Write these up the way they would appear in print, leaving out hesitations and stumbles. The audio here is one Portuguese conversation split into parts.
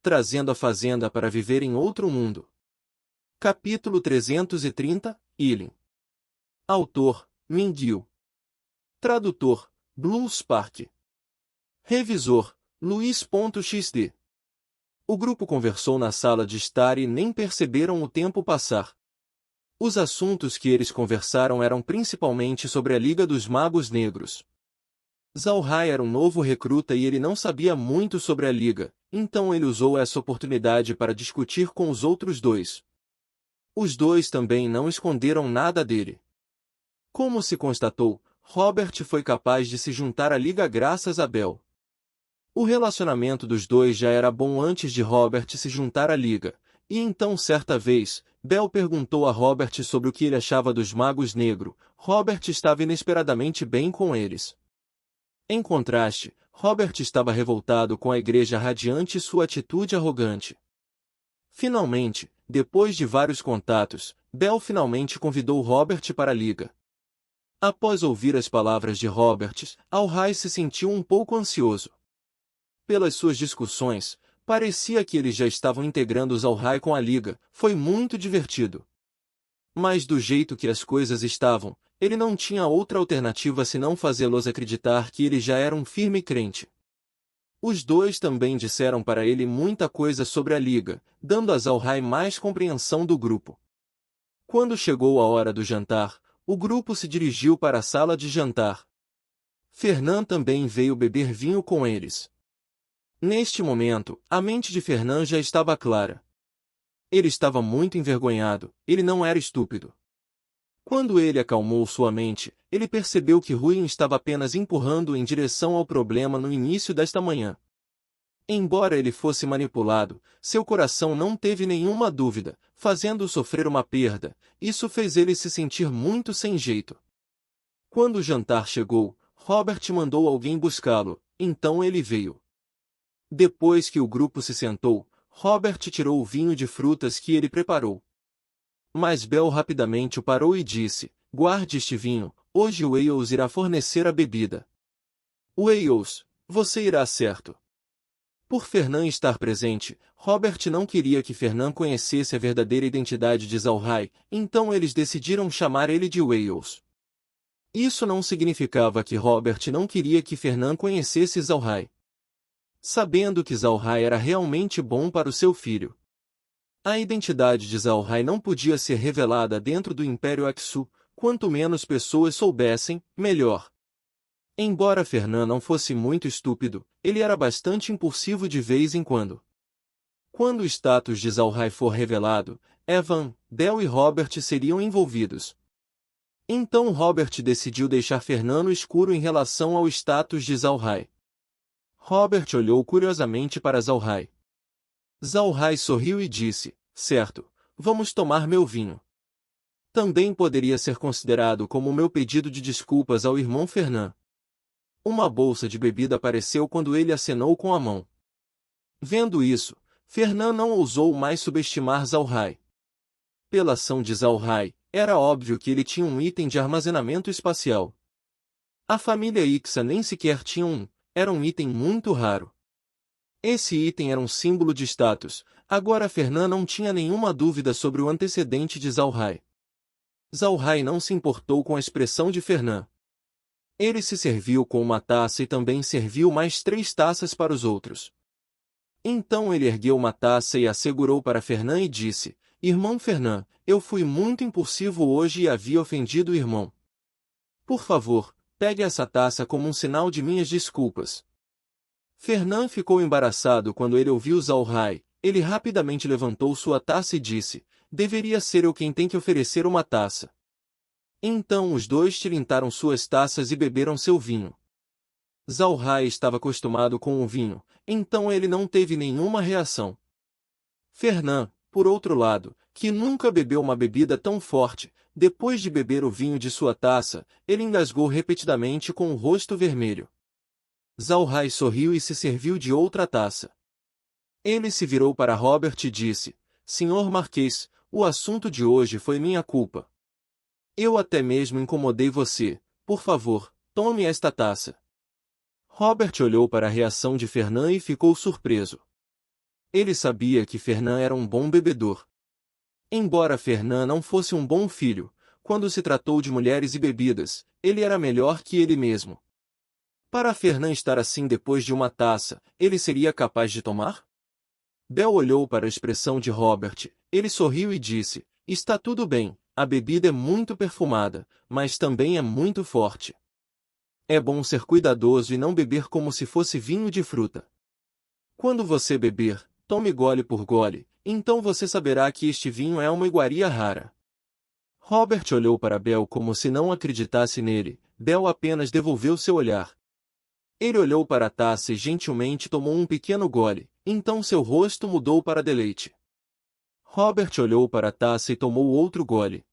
trazendo a fazenda para viver em outro mundo. Capítulo 330, Ealing. Autor, Mindil. Tradutor, Blue Spark. Revisor, Luiz.xd. O grupo conversou na sala de estar e nem perceberam o tempo passar. Os assuntos que eles conversaram eram principalmente sobre a Liga dos Magos Negros. Zalhai era um novo recruta e ele não sabia muito sobre a Liga, então ele usou essa oportunidade para discutir com os outros dois. Os dois também não esconderam nada dele. Como se constatou, Robert foi capaz de se juntar à Liga graças a Bell. O relacionamento dos dois já era bom antes de Robert se juntar à Liga, e então certa vez, Bell perguntou a Robert sobre o que ele achava dos Magos Negros. Robert estava inesperadamente bem com eles. Em contraste, Robert estava revoltado com a Igreja Radiante e sua atitude arrogante. Finalmente, depois de vários contatos, Bell finalmente convidou Robert para a Liga. Após ouvir as palavras de Robert, Zalhai se sentiu um pouco ansioso. Pelas suas discussões, parecia que eles já estavam integrando Zalhai com a Liga. Foi muito divertido. Mas do jeito que as coisas estavam, ele não tinha outra alternativa senão fazê-los acreditar que ele já era um firme crente. Os dois também disseram para ele muita coisa sobre a Liga, dando a Zalhai mais compreensão do grupo. Quando chegou a hora do jantar, o grupo se dirigiu para a sala de jantar. Fernand também veio beber vinho com eles. Neste momento, a mente de Fernand já estava clara. Ele estava muito envergonhado, ele não era estúpido. Quando ele acalmou sua mente, ele percebeu que Ruin estava apenas empurrando em direção ao problema no início desta manhã. Embora ele fosse manipulado, seu coração não teve nenhuma dúvida, fazendo-o sofrer uma perda. Isso fez ele se sentir muito sem jeito. Quando o jantar chegou, Robert mandou alguém buscá-lo, então ele veio. Depois que o grupo se sentou, Robert tirou o vinho de frutas que ele preparou. Mas Bell rapidamente o parou e disse: "Guarde este vinho, hoje Wales irá fornecer a bebida." "Wales, você irá certo." Por Fernand estar presente, Robert não queria que Fernand conhecesse a verdadeira identidade de Zalhai, então eles decidiram chamar ele de Wales. Isso não significava que Robert não queria que Fernand conhecesse Zalhai. Sabendo que Zalhai era realmente bom para o seu filho. A identidade de Zalhai não podia ser revelada dentro do Império Aksu, quanto menos pessoas soubessem, melhor. Embora Fernand não fosse muito estúpido, ele era bastante impulsivo de vez em quando. Quando o status de Zalhai for revelado, Evan, Bell e Robert seriam envolvidos. Então Robert decidiu deixar Fernand no escuro em relação ao status de Zalhai. Robert olhou curiosamente para Zalhai. Zalhai sorriu e disse: "Certo, vamos tomar meu vinho." Também poderia ser considerado como meu pedido de desculpas ao irmão Fernand. Uma bolsa de bebida apareceu quando ele acenou com a mão. Vendo isso, Fernand não ousou mais subestimar Zalhai. Pela ação de Zalhai, era óbvio que ele tinha um item de armazenamento espacial. A família Ixa nem sequer tinha um, era um item muito raro. Esse item era um símbolo de status. Agora Fernand não tinha nenhuma dúvida sobre o antecedente de Zalhai. Zalhai não se importou com a expressão de Fernand. Ele se serviu com uma taça e também serviu mais 3 taças para os outros. Então ele ergueu uma taça e a segurou para Fernand e disse: "Irmão Fernand, eu fui muito impulsivo hoje e havia ofendido o irmão. Por favor, pegue essa taça como um sinal de minhas desculpas." Fernand ficou embaraçado quando ele ouviu Zalhai. Ele rapidamente levantou sua taça e disse: "Deveria ser eu quem tem que oferecer uma taça." Então os dois tilintaram suas taças e beberam seu vinho. Zalhai estava acostumado com o vinho, então ele não teve nenhuma reação. Fernand, por outro lado, que nunca bebeu uma bebida tão forte, depois de beber o vinho de sua taça, ele engasgou repetidamente com o rosto vermelho. Zalhai sorriu e se serviu de outra taça. Ele se virou para Robert e disse: "Senhor Marquês, o assunto de hoje foi minha culpa. Eu até mesmo incomodei você. Por favor, tome esta taça." Robert olhou para a reação de Fernand e ficou surpreso. Ele sabia que Fernand era um bom bebedor. Embora Fernand não fosse um bom filho, quando se tratou de mulheres e bebidas, ele era melhor que ele mesmo. Para Fernand estar assim depois de uma taça, ele seria capaz de tomar? Belle olhou para a expressão de Robert, ele sorriu e disse, está tudo bem, a bebida é muito perfumada, mas também é muito forte. É bom ser cuidadoso e não beber como se fosse vinho de fruta. Quando você beber, tome gole por gole, então você saberá que este vinho é uma iguaria rara. Robert olhou para Belle como se não acreditasse nele, Belle apenas devolveu seu olhar. Ele olhou para a taça e gentilmente tomou um pequeno gole, então seu rosto mudou para deleite. Robert olhou para a taça e tomou outro gole.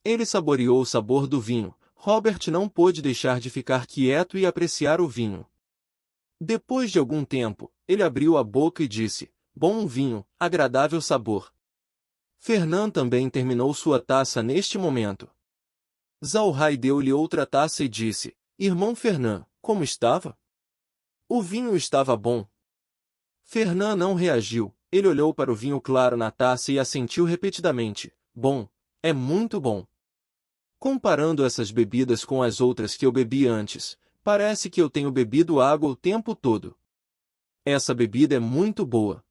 Ele saboreou o sabor do vinho. Robert não pôde deixar de ficar quieto e apreciar o vinho. Depois de algum tempo, ele abriu a boca e disse, bom vinho, agradável sabor. Fernand também terminou sua taça neste momento. Zalrai deu-lhe outra taça e disse, irmão Fernand, como estava? O vinho estava bom. Fernand não reagiu, ele olhou para o vinho claro na taça e assentiu repetidamente, bom, é muito bom. Comparando essas bebidas com as outras que eu bebi antes, parece que eu tenho bebido água o tempo todo. Essa bebida é muito boa.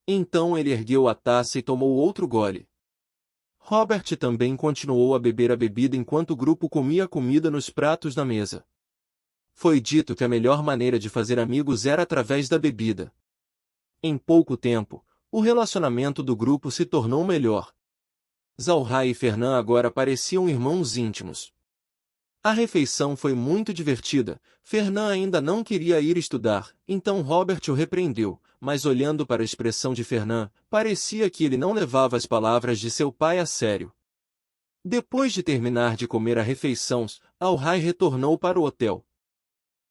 Então ele ergueu a taça e tomou outro gole. Robert também continuou a beber a bebida enquanto o grupo comia a comida nos pratos da mesa. Foi dito que a melhor maneira de fazer amigos era através da bebida. Em pouco tempo, o relacionamento do grupo se tornou melhor. Zalrai e Fernand agora pareciam irmãos íntimos. A refeição foi muito divertida. Fernand ainda não queria ir estudar, então Robert o repreendeu, mas olhando para a expressão de Fernand, parecia que ele não levava as palavras de seu pai a sério. Depois de terminar de comer a refeição, Zalrai retornou para o hotel.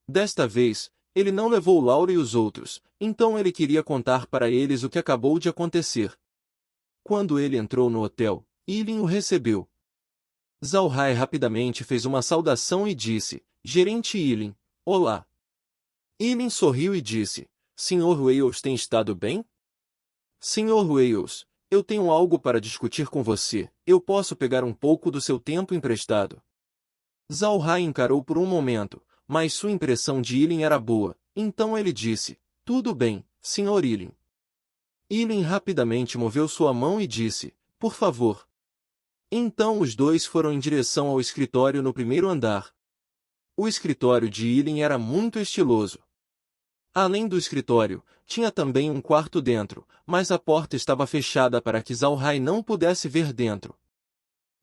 Desta vez, ele não levou Laura e os outros, então ele queria contar para eles o que acabou de acontecer. Quando ele entrou no hotel, Eileen o recebeu. Zalrai rapidamente fez uma saudação e disse, Gerente Eileen, olá. Eileen sorriu e disse, Sr. Wales tem estado bem? Sr. Wales, eu tenho algo para discutir com você, eu posso pegar um pouco do seu tempo emprestado. Zalrai encarou por um momento, mas sua impressão de Eileen era boa, então ele disse, tudo bem, Sr. Eileen. Eileen rapidamente moveu sua mão e disse, por favor. Então os dois foram em direção ao escritório no primeiro andar. O escritório de Eileen era muito estiloso. Além do escritório, tinha também um quarto dentro, mas a porta estava fechada para que Zalrai não pudesse ver dentro.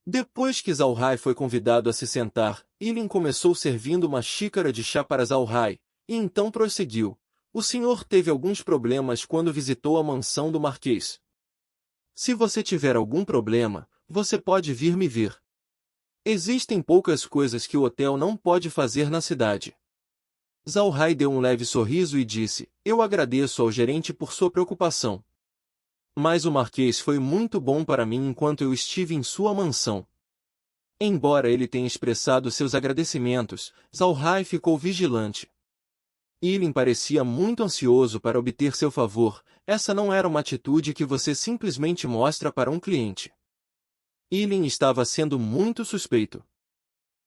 Depois que Zalrai foi convidado a se sentar, Eileen começou servindo uma xícara de chá para Zalrai, e então prosseguiu. O senhor teve alguns problemas quando visitou a mansão do Marquês. Se você tiver algum problema, você pode vir me ver. Existem poucas coisas que o hotel não pode fazer na cidade. Zalrai deu um leve sorriso e disse, eu agradeço ao gerente por sua preocupação. Mas o Marquês foi muito bom para mim enquanto eu estive em sua mansão. Embora ele tenha expressado seus agradecimentos, Zalrai ficou vigilante. Eileen parecia muito ansioso para obter seu favor, essa não era uma atitude que você simplesmente mostra para um cliente. Eileen estava sendo muito suspeito.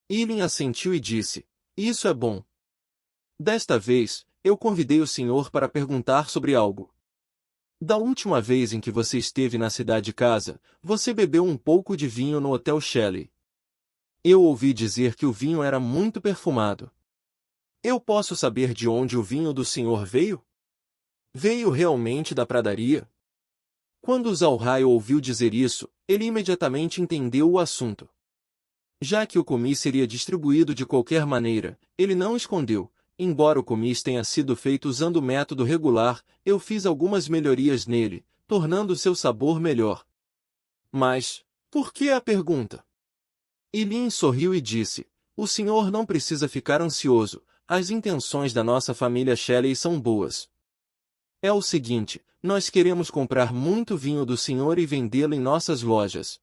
Eileen assentiu e disse, isso é bom. Desta vez, eu convidei o senhor para perguntar sobre algo. Da última vez em que você esteve na cidade casa, você bebeu um pouco de vinho no Hotel Shelley. Eu ouvi dizer que o vinho era muito perfumado. Eu posso saber de onde o vinho do senhor veio? Veio realmente da pradaria? Quando Zalrai ouviu dizer isso, ele imediatamente entendeu o assunto. Já que o comis seria distribuído de qualquer maneira, ele não escondeu. Embora o comis tenha sido feito usando o método regular, eu fiz algumas melhorias nele, tornando seu sabor melhor. Mas, por que a pergunta? Eileen sorriu e disse, o senhor não precisa ficar ansioso, as intenções da nossa família Shelley são boas. É o seguinte, nós queremos comprar muito vinho do senhor e vendê-lo em nossas lojas.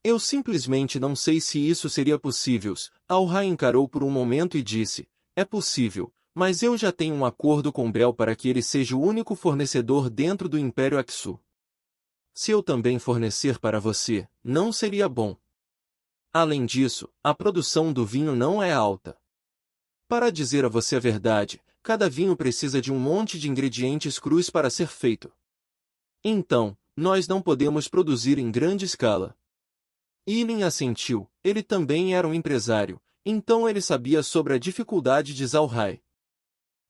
Eu simplesmente não sei se isso seria possível. Zalrai encarou por um momento e disse, é possível, mas eu já tenho um acordo com Bel para que ele seja o único fornecedor dentro do Império Aksu. Se eu também fornecer para você, não seria bom. Além disso, a produção do vinho não é alta. Para dizer a você a verdade, cada vinho precisa de um monte de ingredientes crus para ser feito. Então, nós não podemos produzir em grande escala. Ilin assentiu, ele também era um empresário, então ele sabia sobre a dificuldade de Zalhai.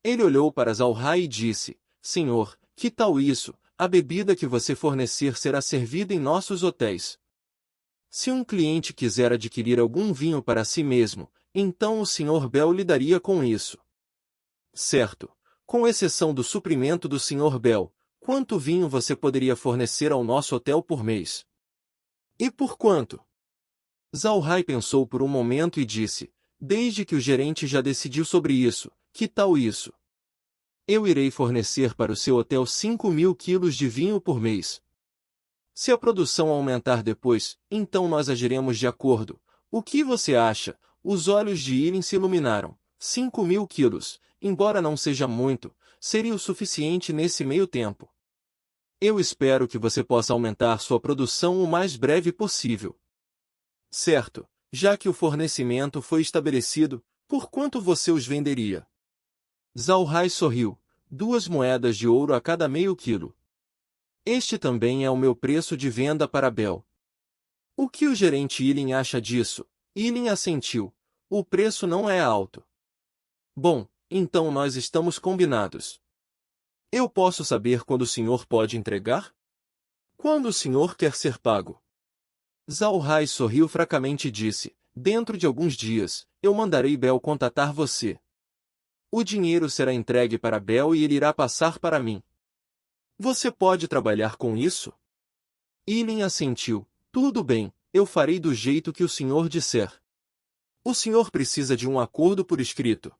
Ele olhou para Zalhai e disse, Senhor, que tal isso? A bebida que você fornecer será servida em nossos hotéis. Se um cliente quiser adquirir algum vinho para si mesmo, então o Sr. Bel lidaria com isso. Certo. Com exceção do suprimento do Sr. Bel, quanto vinho você poderia fornecer ao nosso hotel por mês? E por quanto? Zalhai pensou por um momento e disse, desde que o gerente já decidiu sobre isso, que tal isso? Eu irei fornecer para o seu hotel 5.000 quilos de vinho por mês. Se a produção aumentar depois, então nós agiremos de acordo. O que você acha? Os olhos de Ilin se iluminaram. 5.000 quilos, embora não seja muito, seria o suficiente nesse meio tempo. Eu espero que você possa aumentar sua produção o mais breve possível. Certo, já que o fornecimento foi estabelecido, por quanto você os venderia? Zalhai sorriu. 2 moedas de ouro a cada meio quilo. Este também é o meu preço de venda para Bel. O que o gerente Ilin acha disso? Ilin assentiu. O preço não é alto. Bom, então nós estamos combinados. Eu posso saber quando o senhor pode entregar? Quando o senhor quer ser pago? Zalhai sorriu fracamente e disse, dentro de alguns dias, eu mandarei Bel contatar você. O dinheiro será entregue para Bel e ele irá passar para mim. Você pode trabalhar com isso? Ilin assentiu. Tudo bem, eu farei do jeito que o senhor disser. O senhor precisa de um acordo por escrito.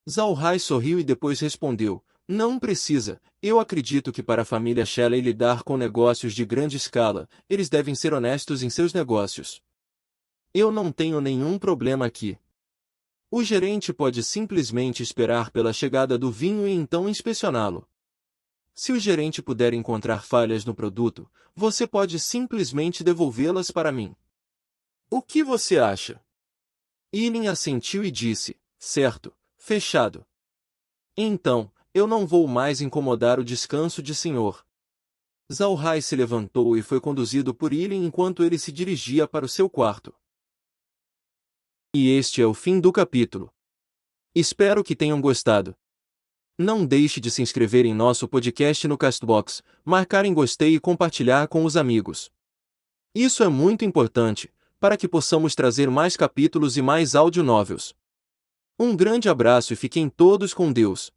Zalhai sorriu e depois respondeu, não precisa, eu acredito que para a família Shelley lidar com negócios de grande escala, eles devem ser honestos em seus negócios. Eu não tenho nenhum problema aqui. O gerente pode simplesmente esperar pela chegada do vinho e então inspecioná-lo. Se o gerente puder encontrar falhas no produto, você pode simplesmente devolvê-las para mim. O que você acha? Ilin assentiu e disse, certo, fechado. Então, eu não vou mais incomodar o descanso de senhor. Zalhai se levantou e foi conduzido por Ilin enquanto ele se dirigia para o seu quarto. E este é o fim do capítulo. Espero que tenham gostado. Não deixe de se inscrever em nosso podcast no Castbox, marcar em gostei e compartilhar com os amigos. Isso é muito importante, para que possamos trazer mais capítulos e mais áudio novels. Um grande abraço e fiquem todos com Deus.